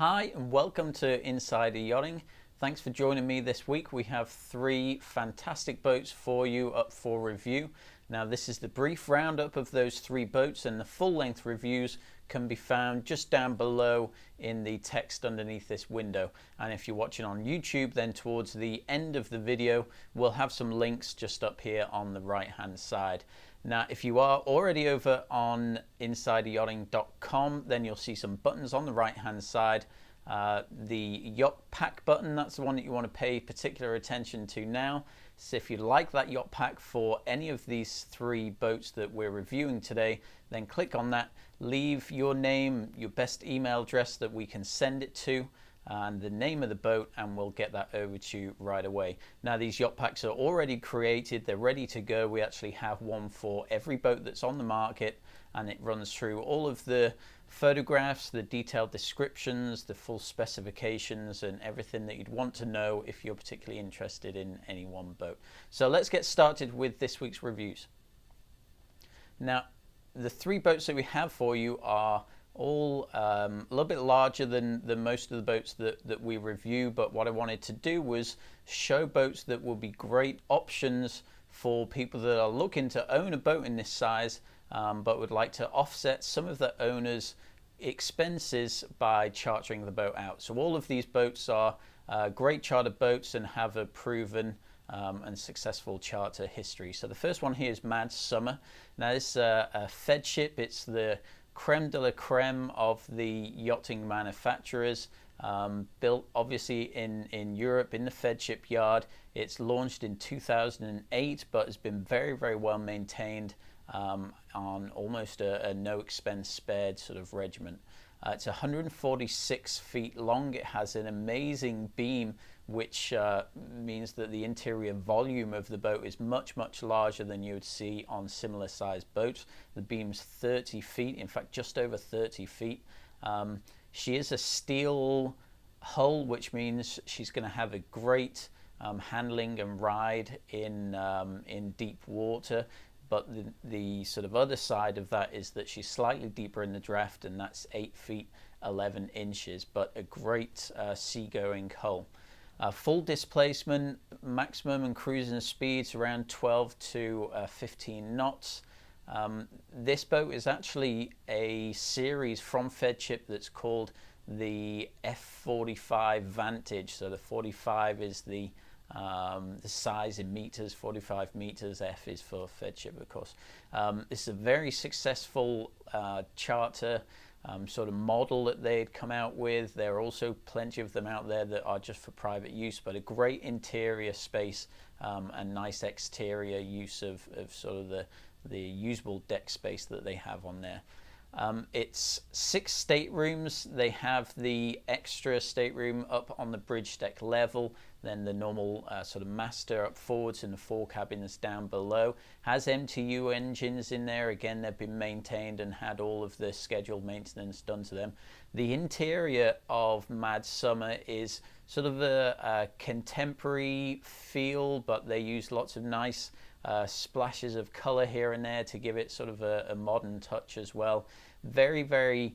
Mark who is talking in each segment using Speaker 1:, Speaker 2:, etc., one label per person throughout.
Speaker 1: Hi and welcome to Insider Yachting. Thanks for joining me this week. We have three fantastic boats for you up for review. Now this is the brief roundup of those three boats, and the full length reviews can be found just down below in the text underneath this window. And if you're watching on YouTube, then towards the end of the video we'll have some links just up here on the right hand side. Now if you are already over on insideryachting.com, then you'll see some buttons on the right hand side. The yacht pack button, that's the one that you want to pay particular attention to now. So if you like that yacht pack for any of these three boats that we're reviewing today, then click on that, leave your name, your best email address that we can send it to, and the name of the boat, and we'll get that over to you right away. Now these yacht packs are already created, they're ready to go. We actually have one for every boat that's on the market, and it runs through all of the photographs, the detailed descriptions, the full specifications, and everything that you'd want to know if you're particularly interested in any one boat. So let's get started with this week's reviews. Now the three boats that we have for you are all a little bit larger than most of the boats that we review, but what I wanted to do was show boats that will be great options for people that are looking to own a boat in this size, but would like to offset some of the owner's expenses by chartering the boat out. So all of these boats are great charter boats and have a proven and successful charter history. So the first one here is Mad Summer. Now this is a Fed ship. It's the creme de la creme of the yachting manufacturers, built obviously in Europe in the Fed ship yard. It's launched in 2008 but has been very well maintained on almost a no expense spared sort of regimen. It's 146 feet long. It has an amazing beam, which means that the interior volume of the boat is much larger than you would see on similar sized boats. The beam's 30 feet, in fact just over 30 feet. She is a steel hull, which means she's going to have a great handling and ride in deep water. But the sort of other side of that is that she's slightly deeper in the draft, and that's 8 feet 11 inches, but a great seagoing hull. Full displacement, maximum and cruising speeds around 12 to 15 knots. This boat is actually a series from Fed ship that's called the F45 Vantage. So the 45 is the size in meters, 45 meters. F is for Fed ship, of course. This is a very successful charter sort of model that they'd come out with. There are also plenty of them out there that are just for private use, but a great interior space and nice exterior use of sort of the usable deck space that they have on there. It's 6 staterooms. They have the extra stateroom up on the bridge deck level, then the normal sort of master up forwards, and the fore cabins down below. Has MTU engines in there. Again, they've been maintained and had all of the scheduled maintenance done to them. The interior of Mad Summer is sort of a contemporary feel, but they use lots of nice splashes of color here and there to give it sort of a modern touch as well. Very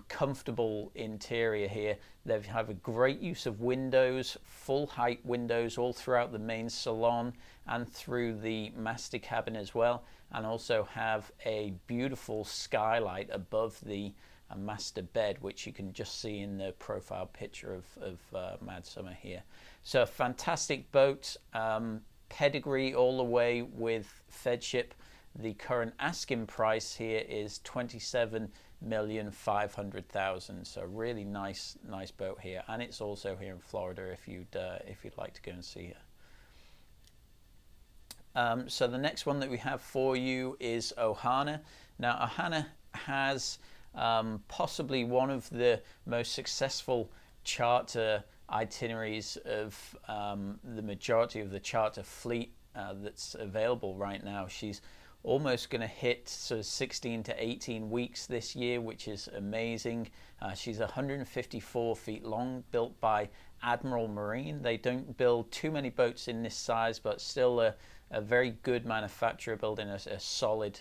Speaker 1: comfortable interior here. They have a great use of windows, full height windows all throughout the main salon and through the master cabin as well, and also have a beautiful skylight above the master bed, which you can just see in the profile picture of Mad Summer here. So a fantastic boat. Pedigree all the way with Fed ship. The current asking price here is $27,500,000. So really nice boat here, and it's also here in Florida if you'd like to go and see her. So the next one that we have for you is Ohana. Now Ohana has possibly one of the most successful charter itineraries of the majority of the charter fleet that's available right now. She's almost going to hit sort of 16 to 18 weeks this year, which is amazing. She's 154 feet long, built by Admiral Marine. They don't build too many boats in this size, but still a very good manufacturer building a solid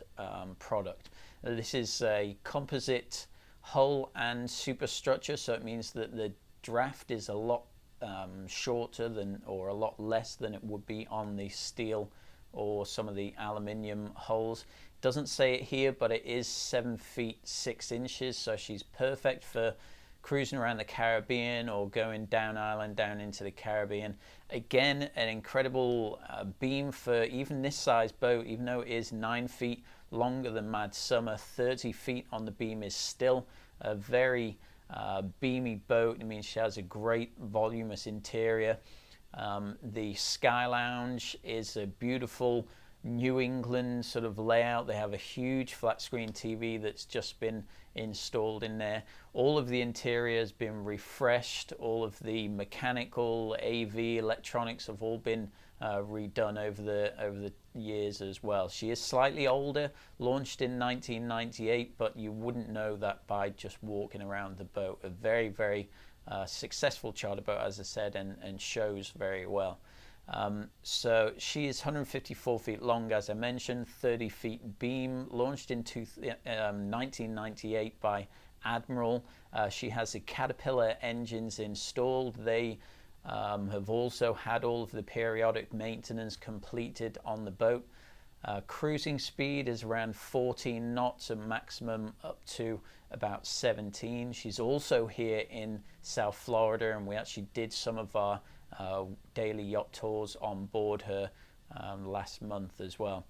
Speaker 1: product. This is a composite hull and superstructure, so it means that the draft is a lot shorter than, or a lot less than it would be on the steel or some of the aluminium hulls. Doesn't say it here, but it is 7 feet 6 inches, so she's perfect for cruising around the Caribbean or going down island down into the Caribbean. Again, an incredible beam for even this size boat, even though it is 9 feet longer than Mad Summer. 30 feet on the beam is still a very beamy boat. It means she has a great voluminous interior. The Sky Lounge is a beautiful New England sort of layout. They have a huge flat screen TV that's just been installed in there. All of the interior has been refreshed. All of the mechanical, AV, electronics have all been redone over the years as well. She is slightly older, launched in 1998, but you wouldn't know that by just walking around the boat. A very, very successful charter boat, as I said, and shows very well. So she is 154 feet long, as I mentioned, 30 feet beam, launched in 1998 by Admiral. She has the Caterpillar engines installed. They have also had all of the periodic maintenance completed on the boat. Cruising speed is around 14 knots and maximum up to about 17. She's also here in South Florida, and we actually did some of our daily yacht tours on board her last month as well.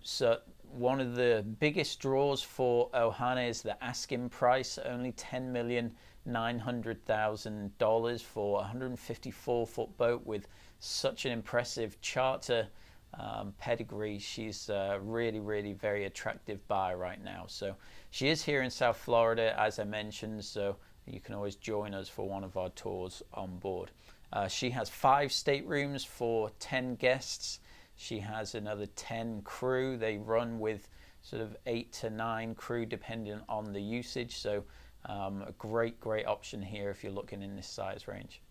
Speaker 1: So one of the biggest draws for Ohana is the asking price, only $10,900,000 for a 154-foot boat with such an impressive charter pedigree. She's really, really very attractive buy right now. So she is here in South Florida, as I mentioned, so you can always join us for one of our tours on board. She has 5 staterooms for 10 guests. She has another 10 crew. They run with sort of 8 to 9 crew depending on the usage. So a great option here if you're looking in this size range.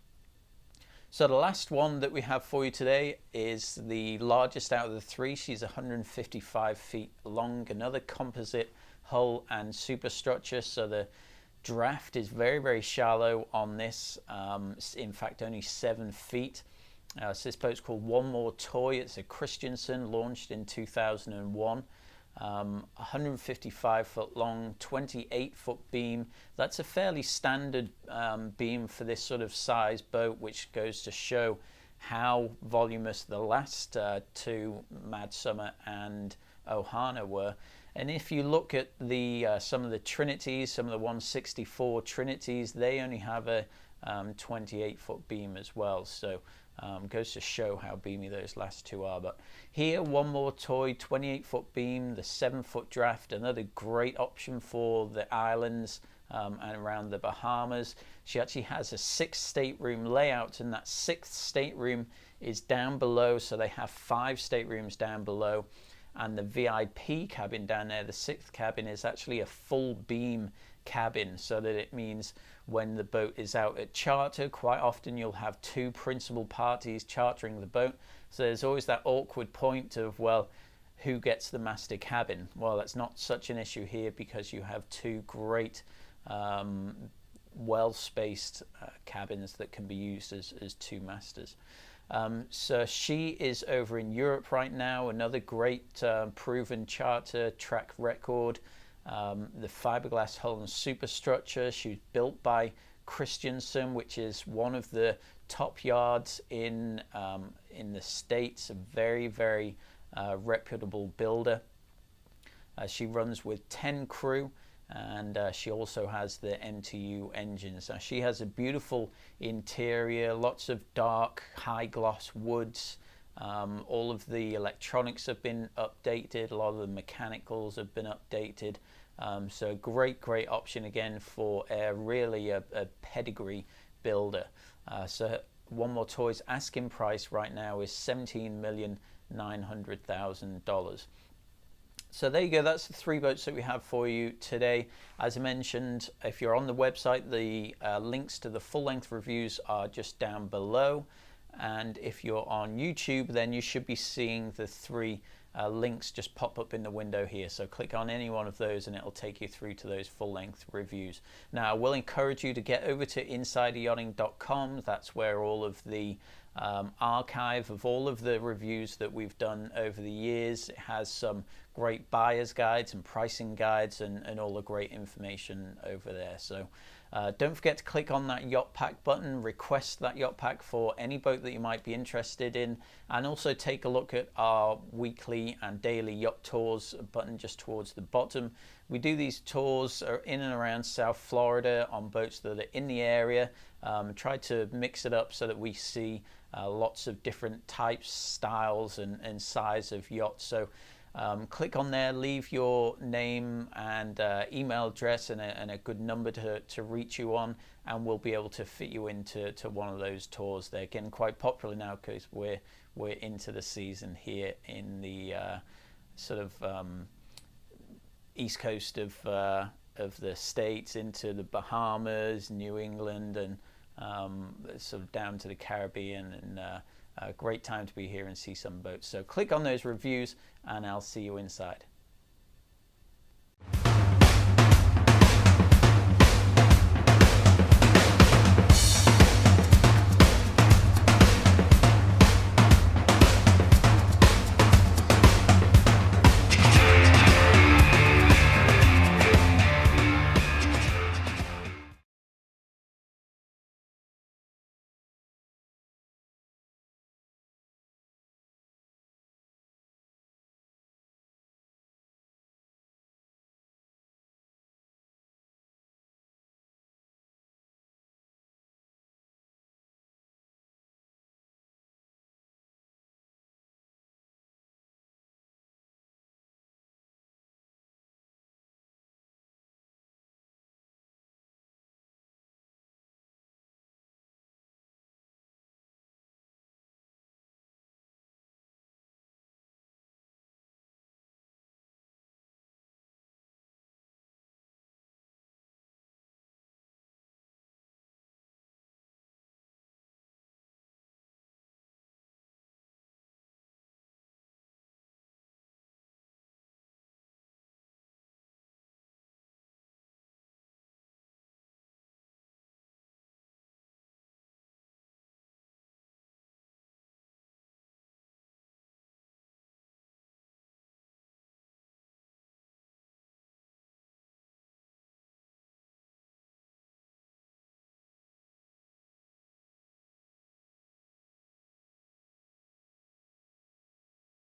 Speaker 1: So the last one that we have for you today is the largest out of the 3. She's 155 feet long, another composite hull and superstructure. So the draft is very, very shallow on this. In fact, only 7 feet. So this boat's called One More Toy. It's a Christensen, launched in 2001. 155 foot long, 28 foot beam. That's a fairly standard beam for this sort of size boat, which goes to show how voluminous the last 2 Mad Summer and Ohana were. And if you look at the some of the Trinities, some of the 164 Trinities, they only have a 28 foot beam as well. So goes to show how beamy those last 2 are. But here, One More Toy, 28 foot beam, the 7 foot draft, another great option for the islands and around the Bahamas. She actually has a 6 stateroom layout, and that 6th stateroom is down below. So they have 5 staterooms down below. And the VIP cabin down there, the 6th cabin, is actually a full beam cabin, so that it means when the boat is out at charter, quite often you'll have 2 principal parties chartering the boat. So there's always that awkward point of, well, who gets the master cabin? Well, that's not such an issue here because you have 2 great well-spaced cabins that can be used as 2 masters. So she is over in Europe right now, another great proven charter track record. The fiberglass hull and superstructure. She's built by Christensen, which is one of the top yards in the States, a very, very reputable builder. She runs with 10 crew, and she also has the MTU engines. She has a beautiful interior, lots of dark, high gloss woods. All of the electronics have been updated, a lot of the mechanicals have been updated. So great option again for really a pedigree builder. So One More Toy's asking price right now is $17,900,000. So there you go, that's the 3 boats that we have for you today. As I mentioned, if you're on the website, the links to the full-length reviews are just down below. And if you're on YouTube, then you should be seeing the 3 links just pop up in the window here. So click on any one of those and it'll take you through to those full-length reviews. Now, I will encourage you to get over to insideryachting.com. That's where all of the archive of all of the reviews that we've done over the years. It has some great buyer's guides and pricing guides and all the great information over there. So don't forget to click on that yacht pack button, request that yacht pack for any boat that you might be interested in, and also take a look at our weekly and daily yacht tours button just towards the bottom. We do these tours in and around South Florida on boats that are in the area. Try to mix it up so that we see lots of different types, styles and size of yachts. So click on there, leave your name and email address and a good number to reach you on, and we'll be able to fit you into one of those tours. They're getting quite popular now because we're into the season here in the sort of east coast of the States, into the Bahamas, New England, and sort of down to the Caribbean, and a great time to be here and see some boats. So click on those reviews and I'll see you inside.